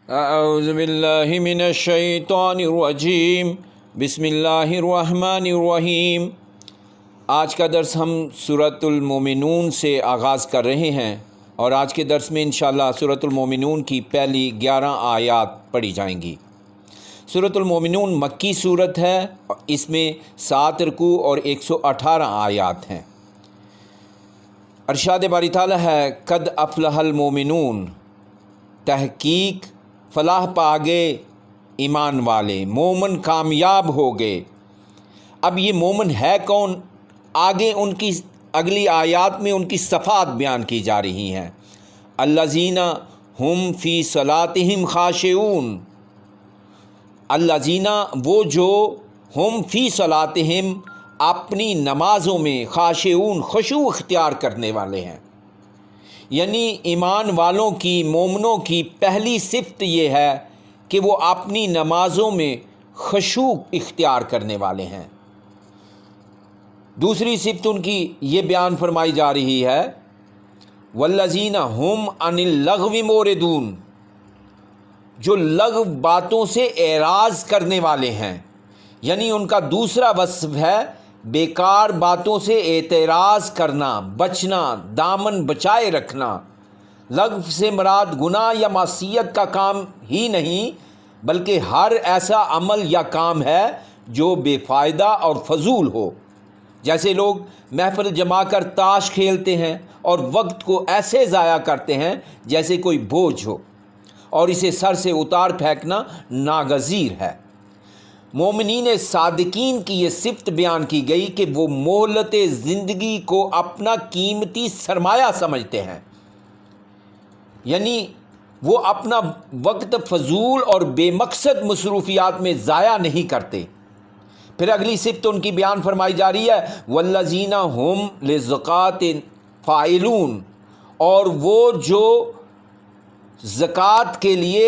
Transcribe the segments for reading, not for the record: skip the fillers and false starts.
اعوذ باللہ من الشیطان الرجیم بسم اللہ الرحمن الرحیم۔ آج کا درس ہم سورۃ المومنون سے آغاز کر رہے ہیں اور آج کے درس میں انشاءاللہ سورۃ المومنون کی پہلی 11 آیات پڑھی جائیں گی۔ سورۃ المومنون مکی سورت ہے، اس میں 7 رکوع اور 118 آیات ہیں۔ ارشاد باری تعالیٰ ہے قد افلح المومنون، تحقیق فلاح پا گئے ایمان والے، مومن کامیاب ہو گئے۔ اب یہ مومن ہے کون؟ آگے ان کی اگلی آیات میں ان کی صفات بیان کی جا رہی ہیں۔ الذین ہم فی صلاتہم خاشعون، الذین وہ جو ہم فی صلاتہم اپنی نمازوں میں خاشعون خشوع اختیار کرنے والے ہیں۔ یعنی ایمان والوں کی، مومنوں کی پہلی صفت یہ ہے کہ وہ اپنی نمازوں میں خشوع اختیار کرنے والے ہیں۔ دوسری صفت ان کی یہ بیان فرمائی جا رہی ہے والذین ہم عن اللغو معرضون، جو لغو باتوں سے اعراض کرنے والے ہیں۔ یعنی ان کا دوسرا وصف ہے بیکار باتوں سے اعتراض کرنا، بچنا، دامن بچائے رکھنا۔ لغو سے مراد گناہ یا معصیت کا کام ہی نہیں بلکہ ہر ایسا عمل یا کام ہے جو بے فائدہ اور فضول ہو۔ جیسے لوگ محفل جما کر تاش کھیلتے ہیں اور وقت کو ایسے ضائع کرتے ہیں جیسے کوئی بوجھ ہو، اور اسے سر سے اتار پھینکنا ناگزیر ہے۔ مومنین صادقین کی یہ صفت بیان کی گئی کہ وہ مہلت زندگی کو اپنا قیمتی سرمایہ سمجھتے ہیں، یعنی وہ اپنا وقت فضول اور بے مقصد مصروفیات میں ضائع نہیں کرتے۔ پھر اگلی صفت ان کی بیان فرمائی جا رہی ہے والذین ہم للزکوٰۃ فاعلون، اور وہ جو زکوٰۃ کے لیے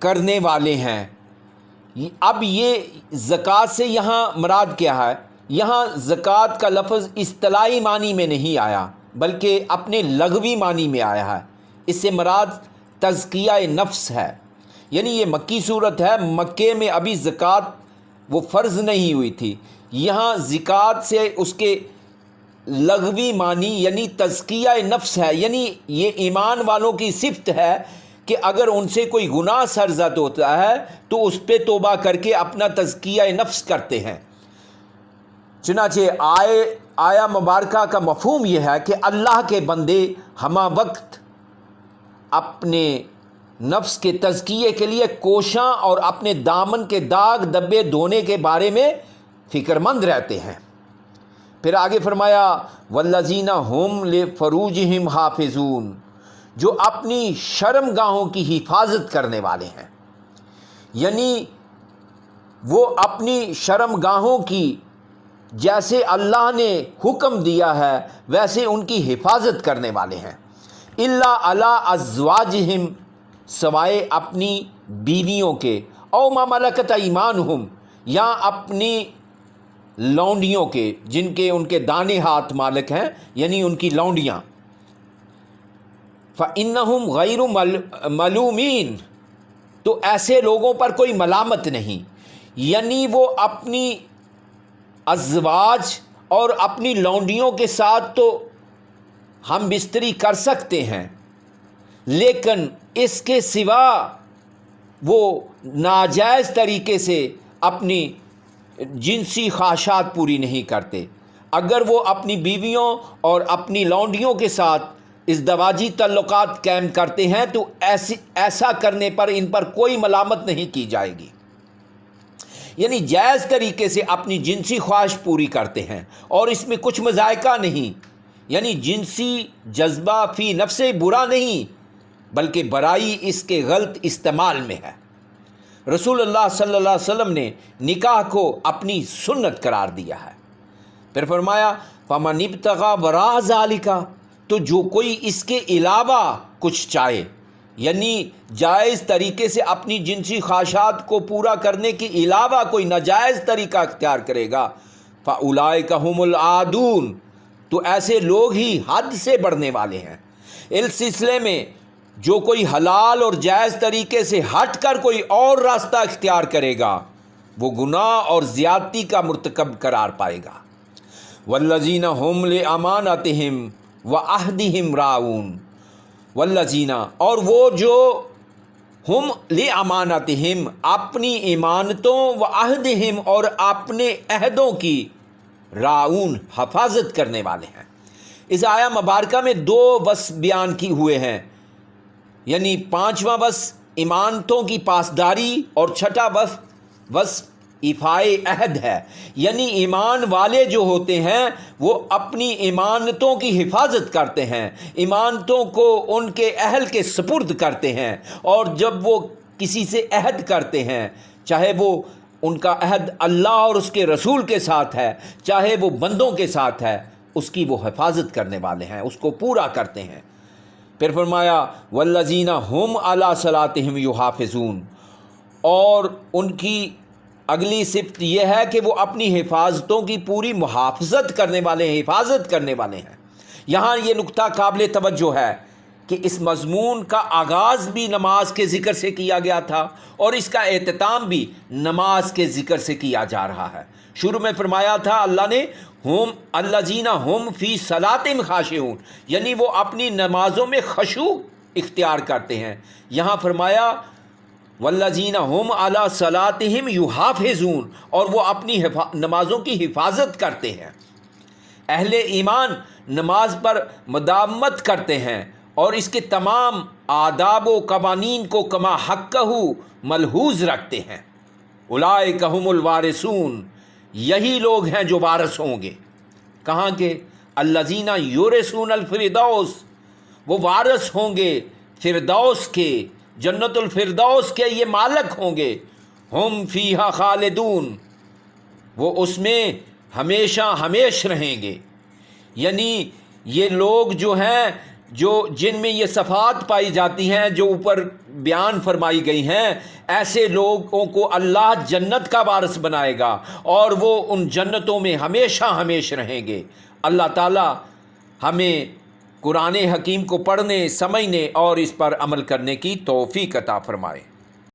کرنے والے ہیں۔ اب یہ زکوٰۃ سے یہاں مراد کیا ہے؟ یہاں زکوٰۃ کا لفظ اصطلاحی معنی میں نہیں آیا بلکہ اپنے لغوی معنی میں آیا ہے۔ اس سے مراد تزکیہ نفس ہے۔ یعنی یہ مکی صورت ہے، مکے میں ابھی زکوٰۃ وہ فرض نہیں ہوئی تھی۔ یہاں زکوٰۃ سے اس کے لغوی معنی یعنی تزکیہ نفس ہے، یعنی یہ ایمان والوں کی صفت ہے کہ اگر ان سے کوئی گناہ سرزد ہوتا ہے تو اس پہ توبہ کر کے اپنا تزکیہ نفس کرتے ہیں۔ چنانچہ آیا مبارکہ کا مفہوم یہ ہے کہ اللہ کے بندے ہمہ وقت اپنے نفس کے تزکیے کے لیے کوشاں اور اپنے دامن کے داغ دبے دھونے کے بارے میں فکر مند رہتے ہیں۔ پھر آگے فرمایا والذین ہم لفروجہم حافظون، جو اپنی شرم گاہوں کی حفاظت کرنے والے ہیں۔ یعنی وہ اپنی شرم گاہوں کی جیسے اللہ نے حکم دیا ہے ویسے ان کی حفاظت کرنے والے ہیں۔ الا علی ازواجہم، سوائے اپنی بیویوں کے، او ما ملکت ایمانہم، یا اپنی لونڈیوں کے جن کے ان کے دانے ہاتھ مالک ہیں، یعنی ان کی لونڈیاں۔ فَإِنَّهُمْ غَيْرُ مَلُومِينَ، تو ایسے لوگوں پر کوئی ملامت نہیں۔ یعنی وہ اپنی ازواج اور اپنی لونڈیوں کے ساتھ تو ہم بستری کر سکتے ہیں، لیکن اس کے سوا وہ ناجائز طریقے سے اپنی جنسی خواہشات پوری نہیں کرتے۔ اگر وہ اپنی بیویوں اور اپنی لونڈیوں کے ساتھ ازدواجی تعلقات قائم کرتے ہیں تو ایسا کرنے پر ان پر کوئی ملامت نہیں کی جائے گی۔ یعنی جائز طریقے سے اپنی جنسی خواہش پوری کرتے ہیں اور اس میں کچھ مذائقہ نہیں، یعنی جنسی جذبہ فی نفس برا نہیں بلکہ برائی اس کے غلط استعمال میں ہے۔ رسول اللہ صلی اللہ علیہ وسلم نے نکاح کو اپنی سنت قرار دیا ہے۔ پھر فرمایا فَمَنِ ابْتَغَىٰ وَرَاءَ ذَلِكَ، تو جو کوئی اس کے علاوہ کچھ چاہے، یعنی جائز طریقے سے اپنی جنسی خواہشات کو پورا کرنے کے علاوہ کوئی ناجائز طریقہ اختیار کرے گا، فَأُولَٰئِكَ هُمُ الْعَادُونَ، تو ایسے لوگ ہی حد سے بڑھنے والے ہیں۔ اس سلسلے میں جو کوئی حلال اور جائز طریقے سے ہٹ کر کوئی اور راستہ اختیار کرے گا وہ گناہ اور زیادتی کا مرتکب قرار پائے گا۔ والذین هم لامانتہم وعہدہم راعون، والذین اور وہ جو ہم لامانتہم اپنی ایمانتوں وعہدہم اور اپنے عہدوں کی راعون حفاظت کرنے والے ہیں۔ اس آیہ مبارکہ میں 2 وصف بیان کی ہوئے ہیں، یعنی 5واں وصف ایمانتوں کی پاسداری اور 6واں وصف ایفائے عہد ہے، یعنی ایمان والے جو ہوتے ہیں وہ اپنی ایمانتوں کی حفاظت کرتے ہیں، ایمانتوں کو ان کے اہل کے سپرد کرتے ہیں، اور جب وہ کسی سے عہد کرتے ہیں، چاہے وہ ان کا عہد اللہ اور اس کے رسول کے ساتھ ہے، چاہے وہ بندوں کے ساتھ ہے، اس کی وہ حفاظت کرنے والے ہیں، اس کو پورا کرتے ہیں۔ پھر فرمایا والذین هم علی صلاتہم یحافظون، اور ان کی اگلی صفت یہ ہے کہ وہ اپنی حفاظتوں کی پوری محافظت کرنے والے ہیں، حفاظت کرنے والے ہیں۔ یہاں یہ نقطہ قابل توجہ ہے کہ اس مضمون کا آغاز بھی نماز کے ذکر سے کیا گیا تھا اور اس کا اختتام بھی نماز کے ذکر سے کیا جا رہا ہے۔ شروع میں فرمایا تھا اللہ نے ہم الذین ہم فی صلاتہم خاشعون، یعنی وہ اپنی نمازوں میں خشوع اختیار کرتے ہیں۔ یہاں فرمایا والذین ہم علی صلاتہم یحافظون، اور وہ اپنی نمازوں کی حفاظت کرتے ہیں۔ اہل ایمان نماز پر مداومت کرتے ہیں اور اس کے تمام آداب و قوانین کو کما حقہ ملحوظ رکھتے ہیں۔ اولئک ھم الوارثون، یہی لوگ ہیں جو وارث ہوں گے۔ کہاں کے؟ الذین یورثون الفردوس، وہ وارث ہوں گے فردوس کے، جنت الفردوس کے یہ مالک ہوں گے۔ ہم فیہا خالدون، وہ اس میں ہمیشہ ہمیش رہیں گے۔ یعنی یہ لوگ جو ہیں جن میں یہ صفات پائی جاتی ہیں جو اوپر بیان فرمائی گئی ہیں، ایسے لوگوں کو اللہ جنت کا وارث بنائے گا اور وہ ان جنتوں میں ہمیشہ ہمیش رہیں گے۔ اللہ تعالی ہمیں قرآن حکیم کو پڑھنے، سمجھنے اور اس پر عمل کرنے کی توفیق عطا فرمائے۔